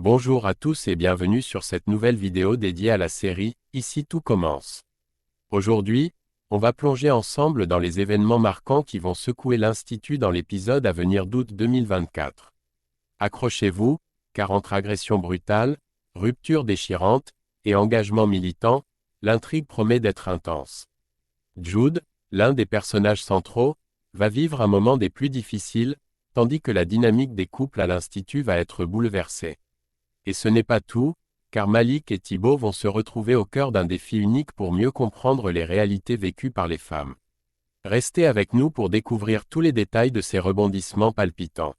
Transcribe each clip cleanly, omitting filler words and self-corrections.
Bonjour à tous et bienvenue sur cette nouvelle vidéo dédiée à la série « Ici tout commence ». Aujourd'hui, on va plonger ensemble dans les événements marquants qui vont secouer l'Institut dans l'épisode à venir d'août 2024. Accrochez-vous, car entre agression brutale, rupture déchirante et engagement militant, l'intrigue promet d'être intense. Jude, l'un des personnages centraux, va vivre un moment des plus difficiles, tandis que la dynamique des couples à l'Institut va être bouleversée. Et ce n'est pas tout, car Malik et Thibaut vont se retrouver au cœur d'un défi unique pour mieux comprendre les réalités vécues par les femmes. Restez avec nous pour découvrir tous les détails de ces rebondissements palpitants.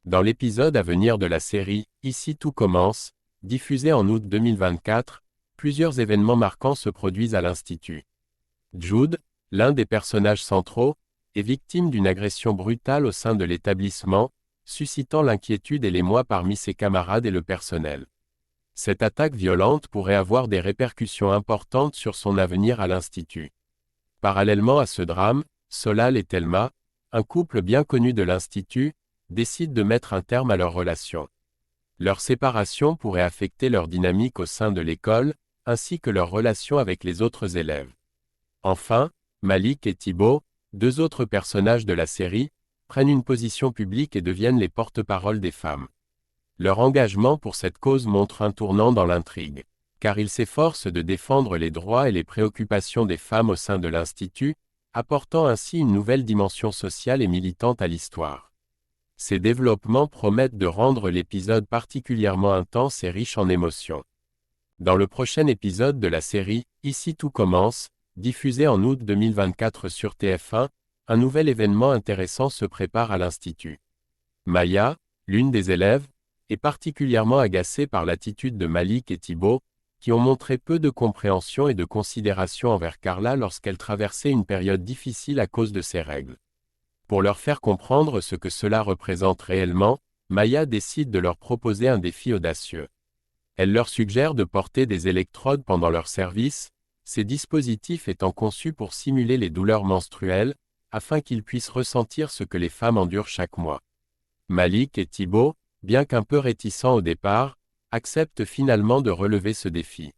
Dans l'épisode à venir de la série « Ici tout commence », diffusé en août 2024, plusieurs événements marquants se produisent à l'Institut. Jude, l'un des personnages centraux, est victime d'une agression brutale au sein de l'établissement, suscitant l'inquiétude et l'émoi parmi ses camarades et le personnel. Cette attaque violente pourrait avoir des répercussions importantes sur son avenir à l'Institut. Parallèlement à ce drame, Solal et Thelma, un couple bien connu de l'Institut, décident de mettre un terme à leur relation. Leur séparation pourrait affecter leur dynamique au sein de l'école, ainsi que leur relation avec les autres élèves. Enfin, Malik et Thibaut, deux autres personnages de la série, prennent une position publique et deviennent les porte-parole des femmes. Leur engagement pour cette cause montre un tournant dans l'intrigue, car ils s'efforcent de défendre les droits et les préoccupations des femmes au sein de l'Institut, apportant ainsi une nouvelle dimension sociale et militante à l'histoire. Ces développements promettent de rendre l'épisode particulièrement intense et riche en émotions. Dans le prochain épisode de la série « Ici tout commence », diffusé en août 2024 sur TF1, un nouvel événement intéressant se prépare à l'Institut. Maya, l'une des élèves, est particulièrement agacée par l'attitude de Malik et Thibaut, qui ont montré peu de compréhension et de considération envers Carla lorsqu'elle traversait une période difficile à cause de ses règles. Pour leur faire comprendre ce que cela représente réellement, Maya décide de leur proposer un défi audacieux. Elle leur suggère de porter des électrodes pendant leur service, ces dispositifs étant conçus pour simuler les douleurs menstruelles, afin qu'ils puissent ressentir ce que les femmes endurent chaque mois. Malik et Thibaut, bien qu'un peu réticents au départ, acceptent finalement de relever ce défi.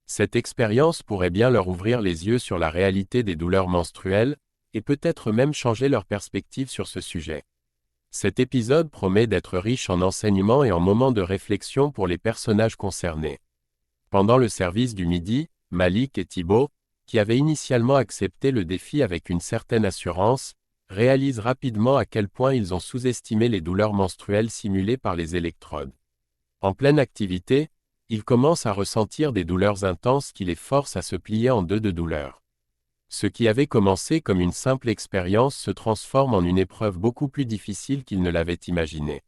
Cette expérience pourrait bien leur ouvrir les yeux sur la réalité des douleurs menstruelles, et peut-être même changer leur perspective sur ce sujet. Cet épisode promet d'être riche en enseignements et en moments de réflexion pour les personnages concernés. Pendant le service du midi, Malik et Thibaut, qui avaient initialement accepté le défi avec une certaine assurance, réalisent rapidement à quel point ils ont sous-estimé les douleurs menstruelles simulées par les électrodes. En pleine activité, ils commencent à ressentir des douleurs intenses qui les forcent à se plier en deux de douleur. Ce qui avait commencé comme une simple expérience se transforme en une épreuve beaucoup plus difficile qu'ils ne l'avaient imaginé.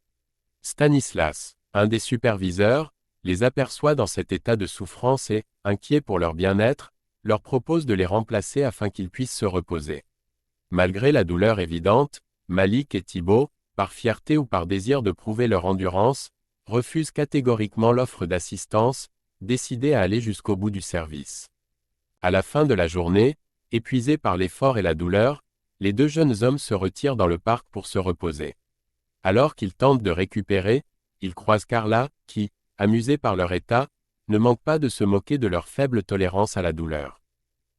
Stanislas, un des superviseurs, les aperçoit dans cet état de souffrance et, inquiet pour leur bien-être, leur propose de les remplacer afin qu'ils puissent se reposer. Malgré la douleur évidente, Malik et Thibaut, par fierté ou par désir de prouver leur endurance, refusent catégoriquement l'offre d'assistance, décidés à aller jusqu'au bout du service. À la fin de la journée, épuisés par l'effort et la douleur, les deux jeunes hommes se retirent dans le parc pour se reposer. Alors qu'ils tentent de récupérer, ils croisent Carla, qui, amusée par leur état, ne manque pas de se moquer de leur faible tolérance à la douleur.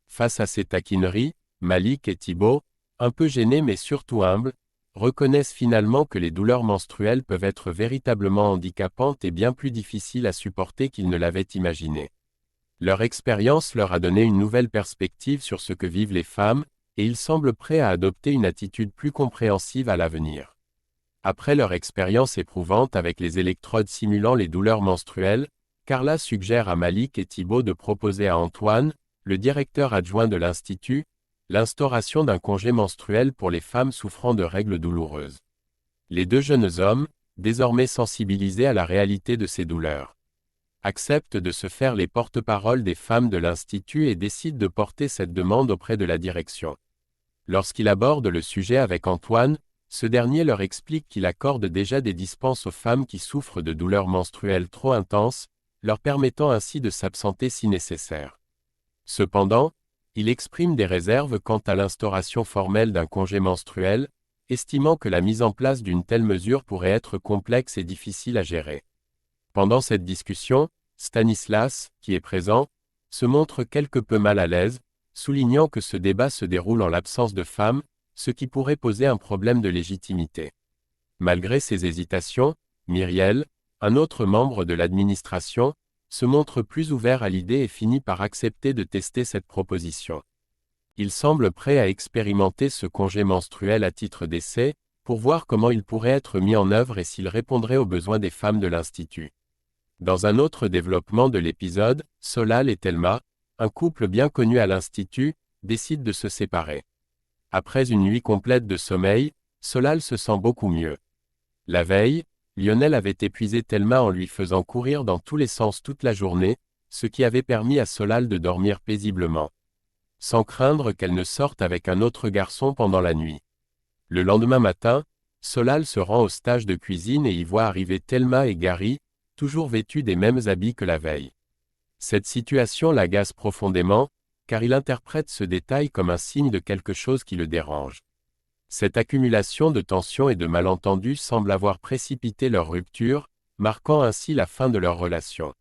Face à ces taquineries, Malik et Thibaut, un peu gênés mais surtout humbles, reconnaissent finalement que les douleurs menstruelles peuvent être véritablement handicapantes et bien plus difficiles à supporter qu'ils ne l'avaient imaginé. Leur expérience leur a donné une nouvelle perspective sur ce que vivent les femmes, et ils semblent prêts à adopter une attitude plus compréhensive à l'avenir. Après leur expérience éprouvante avec les électrodes simulant les douleurs menstruelles, Carla suggère à Malik et Thibaut de proposer à Antoine, le directeur adjoint de l'Institut, l'instauration d'un congé menstruel pour les femmes souffrant de règles douloureuses. Les deux jeunes hommes, désormais sensibilisés à la réalité de ces douleurs, acceptent de se faire les porte-parole des femmes de l'Institut et décident de porter cette demande auprès de la direction. Lorsqu'il aborde le sujet avec Antoine, ce dernier leur explique qu'il accorde déjà des dispenses aux femmes qui souffrent de douleurs menstruelles trop intenses, leur permettant ainsi de s'absenter si nécessaire. Cependant, il exprime des réserves quant à l'instauration formelle d'un congé menstruel, estimant que la mise en place d'une telle mesure pourrait être complexe et difficile à gérer. Pendant cette discussion, Stanislas, qui est présent, se montre quelque peu mal à l'aise, soulignant que ce débat se déroule en l'absence de femme, ce qui pourrait poser un problème de légitimité. Malgré ses hésitations, Myriel, un autre membre de l'administration, se montre plus ouvert à l'idée et finit par accepter de tester cette proposition. Il semble prêt à expérimenter ce congé menstruel à titre d'essai, pour voir comment il pourrait être mis en œuvre et s'il répondrait aux besoins des femmes de l'Institut. Dans un autre développement de l'épisode, Solal et Thelma, un couple bien connu à l'Institut, décident de se séparer. Après une nuit complète de sommeil, Solal se sent beaucoup mieux. La veille, Lionel avait épuisé Thelma en lui faisant courir dans tous les sens toute la journée, ce qui avait permis à Solal de dormir paisiblement, sans craindre qu'elle ne sorte avec un autre garçon pendant la nuit. Le lendemain matin, Solal se rend au stage de cuisine et y voit arriver Thelma et Gary, toujours vêtus des mêmes habits que la veille. Cette situation l'agace profondément, car il interprète ce détail comme un signe de quelque chose qui le dérange. Cette accumulation de tensions et de malentendus semble avoir précipité leur rupture, marquant ainsi la fin de leur relation.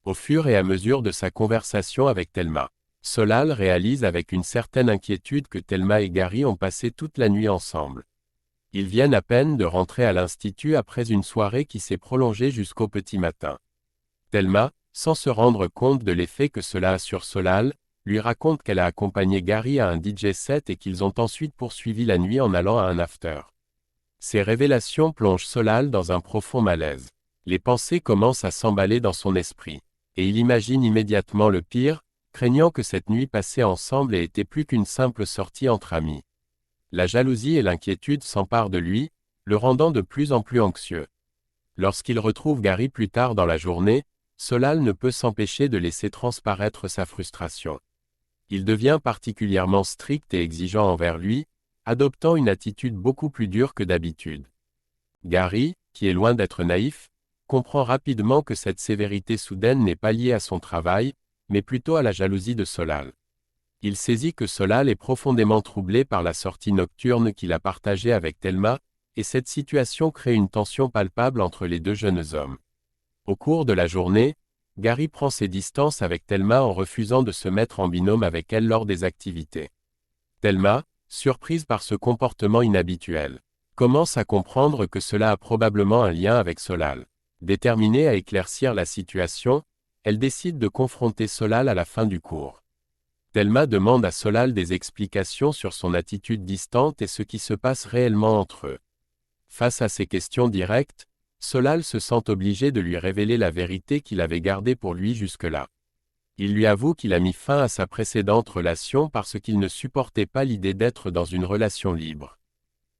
Au fur et à mesure de sa conversation avec Thelma, Solal réalise avec une certaine inquiétude que Thelma et Gary ont passé toute la nuit ensemble. Ils viennent à peine de rentrer à l'Institut après une soirée qui s'est prolongée jusqu'au petit matin. Thelma, sans se rendre compte de l'effet que cela a sur Solal, lui raconte qu'elle a accompagné Gary à un DJ set et qu'ils ont ensuite poursuivi la nuit en allant à un after. Ces révélations plongent Solal dans un profond malaise. Les pensées commencent à s'emballer dans son esprit, et il imagine immédiatement le pire, craignant que cette nuit passée ensemble ait été plus qu'une simple sortie entre amis. La jalousie et l'inquiétude s'emparent de lui, le rendant de plus en plus anxieux. Lorsqu'il retrouve Gary plus tard dans la journée, Solal ne peut s'empêcher de laisser transparaître sa frustration. Il devient particulièrement strict et exigeant envers lui, adoptant une attitude beaucoup plus dure que d'habitude. Gary, qui est loin d'être naïf, comprend rapidement que cette sévérité soudaine n'est pas liée à son travail, mais plutôt à la jalousie de Solal. Il saisit que Solal est profondément troublé par la sortie nocturne qu'il a partagée avec Thelma, et cette situation crée une tension palpable entre les deux jeunes hommes. Au cours de la journée, Gary prend ses distances avec Thelma en refusant de se mettre en binôme avec elle lors des activités. Thelma, surprise par ce comportement inhabituel, commence à comprendre que cela a probablement un lien avec Solal. Déterminée à éclaircir la situation, elle décide de confronter Solal à la fin du cours. Thelma demande à Solal des explications sur son attitude distante et ce qui se passe réellement entre eux. Face à ces questions directes, Solal se sent obligé de lui révéler la vérité qu'il avait gardée pour lui jusque-là. Il lui avoue qu'il a mis fin à sa précédente relation parce qu'il ne supportait pas l'idée d'être dans une relation libre.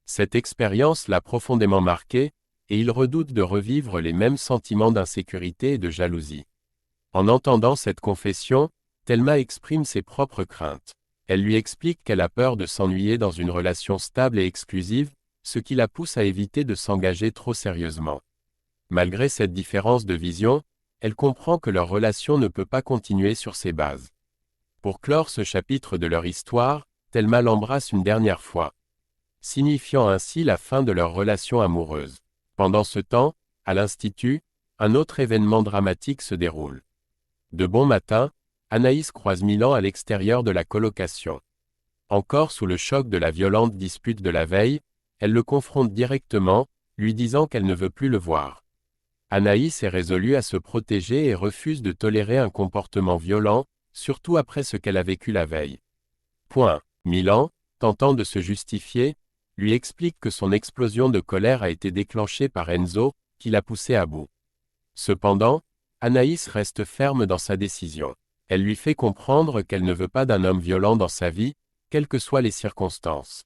Cette expérience l'a profondément marqué, et il redoute de revivre les mêmes sentiments d'insécurité et de jalousie. En entendant cette confession, Thelma exprime ses propres craintes. Elle lui explique qu'elle a peur de s'ennuyer dans une relation stable et exclusive, ce qui la pousse à éviter de s'engager trop sérieusement. Malgré cette différence de vision, elle comprend que leur relation ne peut pas continuer sur ces bases. Pour clore ce chapitre de leur histoire, Thelma l'embrasse une dernière fois, signifiant ainsi la fin de leur relation amoureuse. Pendant ce temps, à l'Institut, un autre événement dramatique se déroule. De bon matin, Anaïs croise Milan à l'extérieur de la colocation. Encore sous le choc de la violente dispute de la veille, elle le confronte directement, lui disant qu'elle ne veut plus le voir. Anaïs est résolue à se protéger et refuse de tolérer un comportement violent, surtout après ce qu'elle a vécu la veille. Milan, tentant de se justifier, lui explique que son explosion de colère a été déclenchée par Enzo, qui l'a poussé à bout. Cependant, Anaïs reste ferme dans sa décision. Elle lui fait comprendre qu'elle ne veut pas d'un homme violent dans sa vie, quelles que soient les circonstances.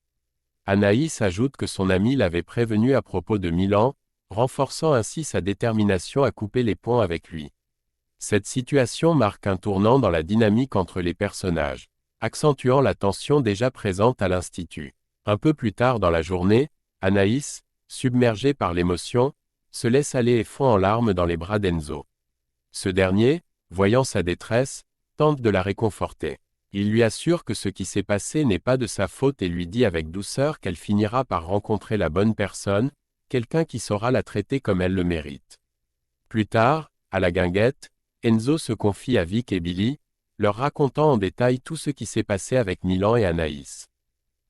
Anaïs ajoute que son ami l'avait prévenu à propos de Milan, renforçant ainsi sa détermination à couper les ponts avec lui. Cette situation marque un tournant dans la dynamique entre les personnages, accentuant la tension déjà présente à l'Institut. Un peu plus tard dans la journée, Anaïs, submergée par l'émotion, se laisse aller et fond en larmes dans les bras d'Enzo. Ce dernier, voyant sa détresse, tente de la réconforter. Il lui assure que ce qui s'est passé n'est pas de sa faute et lui dit avec douceur qu'elle finira par rencontrer la bonne personne, quelqu'un qui saura la traiter comme elle le mérite. Plus tard, À la guinguette, Enzo se confie à Vic et Billy, leur racontant en détail tout ce qui s'est passé avec Milan et Anaïs.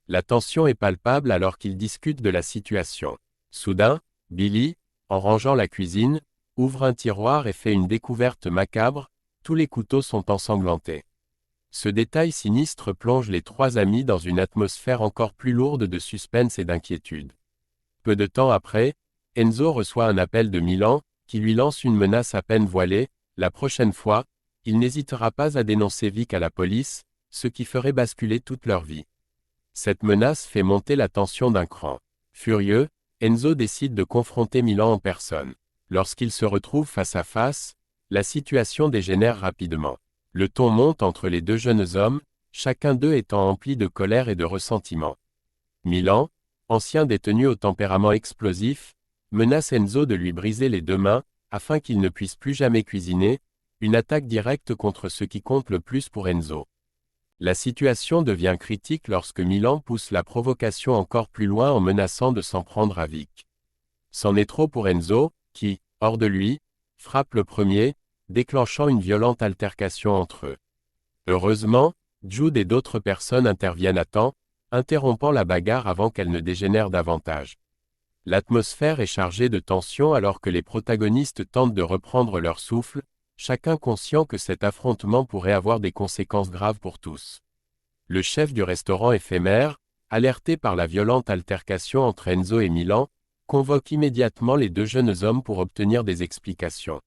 La tension est palpable alors qu'ils discutent de la situation. Soudain, Billy, en rangeant la cuisine, ouvre un tiroir et fait une découverte macabre, tous les couteaux sont ensanglantés. Ce détail sinistre plonge les trois amis dans une atmosphère encore plus lourde de suspense et d'inquiétude. Peu de temps après, Enzo reçoit un appel de Milan, qui lui lance une menace à peine voilée. La prochaine fois, il n'hésitera pas à dénoncer Vic à la police, ce qui ferait basculer toute leur vie. Cette menace fait monter la tension d'un cran. Furieux, Enzo décide de confronter Milan en personne. Lorsqu'ils se retrouvent face à face, la situation dégénère rapidement. Le ton monte entre les deux jeunes hommes, chacun d'eux étant empli de colère et de ressentiment. Milan, ancien détenu au tempérament explosif, menace Enzo de lui briser les deux mains, afin qu'il ne puisse plus jamais cuisiner, une attaque directe contre ce qui compte le plus pour Enzo. La situation devient critique lorsque Milan pousse la provocation encore plus loin en menaçant de s'en prendre à Vic. C'en est trop pour Enzo, qui, hors de lui, frappe le premier, déclenchant une violente altercation entre eux. Heureusement, Jude et d'autres personnes interviennent à temps, interrompant la bagarre avant qu'elle ne dégénère davantage. L'atmosphère est chargée de tension alors que les protagonistes tentent de reprendre leur souffle, chacun conscient que cet affrontement pourrait avoir des conséquences graves pour tous. Le chef du restaurant éphémère, alerté par la violente altercation entre Enzo et Milan, convoque immédiatement les deux jeunes hommes pour obtenir des explications.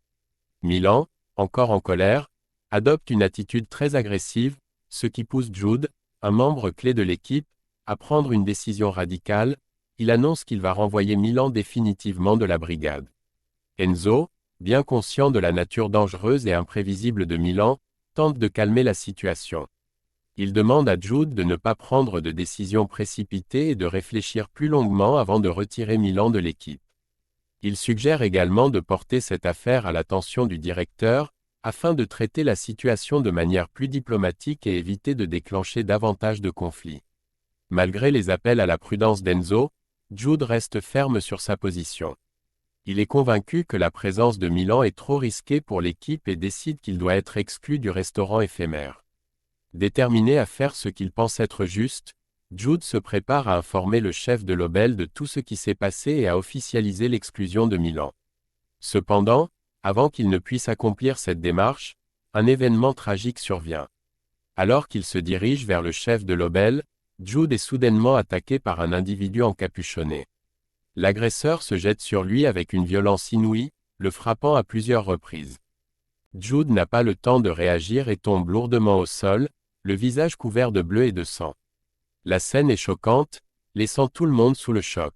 Milan, encore en colère, adopte une attitude très agressive, ce qui pousse Jude, un membre clé de l'équipe, à prendre une décision radicale. Il annonce qu'il va renvoyer Milan définitivement de la brigade. Enzo, bien conscient de la nature dangereuse et imprévisible de Milan, tente de calmer la situation. Il demande à Jude de ne pas prendre de décision précipitée et de réfléchir plus longuement avant de retirer Milan de l'équipe. Il suggère également de porter cette affaire à l'attention du directeur, afin de traiter la situation de manière plus diplomatique et éviter de déclencher davantage de conflits. Malgré les appels à la prudence d'Enzo, Jude reste ferme sur sa position. Il est convaincu que la présence de Milan est trop risquée pour l'équipe et décide qu'il doit être exclu du restaurant éphémère. Déterminé à faire ce qu'il pense être juste, Jude se prépare à informer le chef de l'Obel de tout ce qui s'est passé et à officialiser l'exclusion de Milan. Cependant, avant qu'il ne puisse accomplir cette démarche, un événement tragique survient. Alors qu'il se dirige vers le chef de l'Obel, Jude est soudainement attaqué par un individu encapuchonné. L'agresseur se jette sur lui avec une violence inouïe, le frappant à plusieurs reprises. Jude n'a pas le temps de réagir et tombe lourdement au sol, le visage couvert de bleu et de sang. La scène est choquante, laissant tout le monde sous le choc.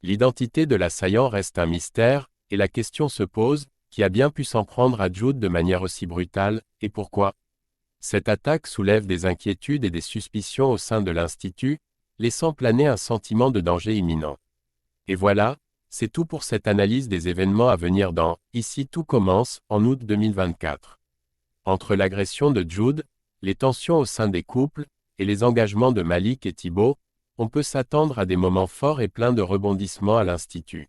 L'identité de l'assaillant reste un mystère, et la question se pose, qui a bien pu s'en prendre à Jude de manière aussi brutale, et pourquoi? Cette attaque soulève des inquiétudes et des suspicions au sein de l'Institut, laissant planer un sentiment de danger imminent. Et voilà, c'est tout pour cette analyse des événements à venir dans « Ici tout commence » en août 2024. Entre l'agression de Jude, les tensions au sein des couples, et les engagements de Malik et Thibaut, on peut s'attendre à des moments forts et pleins de rebondissements à l'Institut.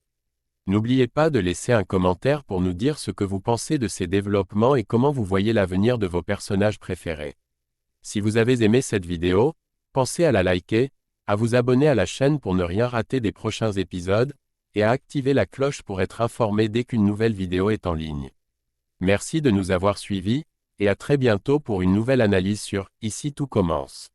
N'oubliez pas de laisser un commentaire pour nous dire ce que vous pensez de ces développements et comment vous voyez l'avenir de vos personnages préférés. Si vous avez aimé cette vidéo, pensez à la liker, à vous abonner à la chaîne pour ne rien rater des prochains épisodes, et à activer la cloche pour être informé dès qu'une nouvelle vidéo est en ligne. Merci de nous avoir suivis, et à très bientôt pour une nouvelle analyse sur « Ici tout commence ».